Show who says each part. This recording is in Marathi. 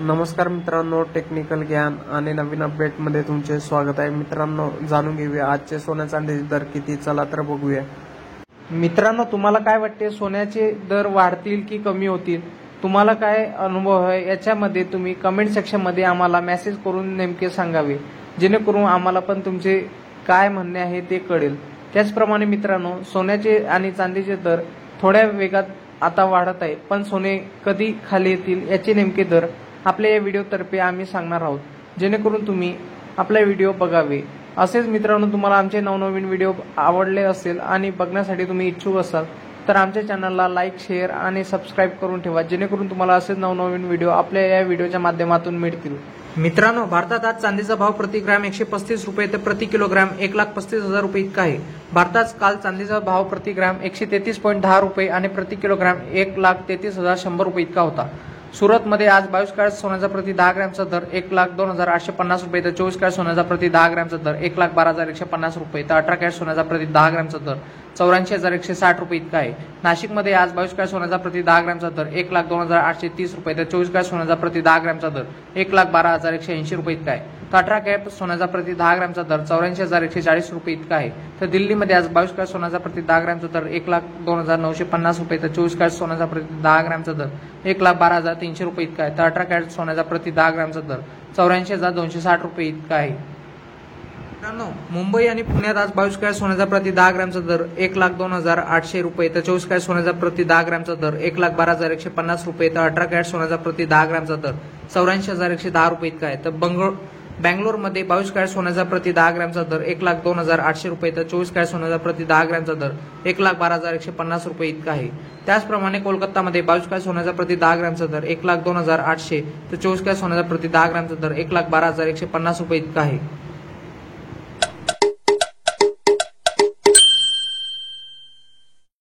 Speaker 1: नमस्कार मित्रांनो, टेक्निकल ज्ञान आणि नवीन अपडेटमध्ये तुमचे स्वागत आहे। मित्रांनो, जाणून घेऊया आजचे सोन्या चांदीचे दर किती। चला तर बघूया। मित्रांनो, तुम्हाला काय वाटते, सोन्याचे दर वाढतील की कमी होतील? तुम्हाला काय अनुभव आहे याच्यामध्ये तुम्ही कमेंट सेक्शनमध्ये आम्हाला मेसेज करून नेमके सांगावे, जेणेकरून आम्हाला पण तुमचे काय म्हणणे आहे ते कळेल। त्याचप्रमाणे मित्रांनो, सोन्याचे आणि चांदीचे दर थोड्या वेगात आता वाढत आहे, पण सोने कधी खाली येतील याचे नेमके दर आपल्या या व्हिडिओतर्फे आम्ही सांगणार आहोत, जेणेकरून तुम्ही आपला व्हिडिओ बघावे। असेच मित्रांनो, तुम्हाला आमचे नवनवीन व्हिडिओ आवडले असेल आणि बघण्यासाठी तुम्ही इच्छुक असाल तर आमच्या चॅनलला लाईक, शेअर आणि सबस्क्राईब करून ठेवा, जेणेकरून तुम्हाला असेच नवनवीन व्हिडिओ आपल्या या व्हिडिओच्या माध्यमातून मिळतील। मित्रांनो, भारतात आज चांदीचा भाव प्रति ग्रॅम 135 रुपये तर प्रति किलोग्रॅम 1,35,000 रुपये इतका आहे। भारतात काल चांदीचा भाव प्रति ग्रॅम 133.10 रुपये आणि प्रति किलोग्रॅम 1,33,100 रुपये इतका होता। सुरतमध्ये आज 22 कॅरेट सोन्याचा प्रति 10 ग्रॅमचा दर 1,02,850 रुपये तर 24 कॅरेट सोन्याचा प्रति 10 ग्रॅमचा दर 1,12,150 रुपये तर 18 कॅरेट सोन्याचा प्रति 10 ग्रॅमचा दर 84,160 रुपये इतका आहे। नाशिकमध्ये आज 22 कॅरेट सोन्याचा प्रति 10 ग्रॅमचा दर 1,02,830 रुपये तर 24 कॅरेट सोन्याचा प्रति 10 ग्रॅमचा दर 1,12,180 रुपये इतका आहे। तर 18 कॅरेट सोन्याचा प्रति 10 ग्रॅमचा दर 84,140 रुपये इतका आहे। तर दिल्लीमध्ये आज 22 कॅरेट सोन्याचा प्रति 10 ग्रॅमचा दर 1,02,950 रुपये तर 24 कॅरेट सोन्याचा प्रति 10 ग्रॅमचा दर 1,12,300 रुपये इतका आहे। तर 18 कॅरेट सोन्याचा प्रति 10 ग्रॅमचा दर 84,260 रुपये इतका आहे। मित्रांनो, मुंबई आणि पुण्यात आज 22 कॅरेट सोन्याचा प्रति 10 ग्रॅमचा दर 1,02,800 रुपये तर 24 कॅरेट सोन्याचा प्रति 10 ग्रॅमचा दर 1,12,150 रुपये तर 18 कॅरेट सोन्याचा प्रति 10 ग्रॅमचा दर 84,110 रुपये इतका आहे। तर बँगलोरमध्ये 22 कॅरेट सोन्याचा प्रति 10 ग्रॅमचा दर 1,02,800 रुपये तर 24 कॅरेट सोन्याचा प्रति 10 ग्रॅमचा दर 1,12,150 रुपये इतका आहे। त्याचप्रमाणे कोलकातामध्ये 22 कॅरेट सोन्याचा प्रति 10 ग्रॅमचा दर 1,02,800 तर 24 कॅरेट सोन्याचा प्रति 10 ग्रॅमचा दर 1,12,150 रुपये इतका आहे।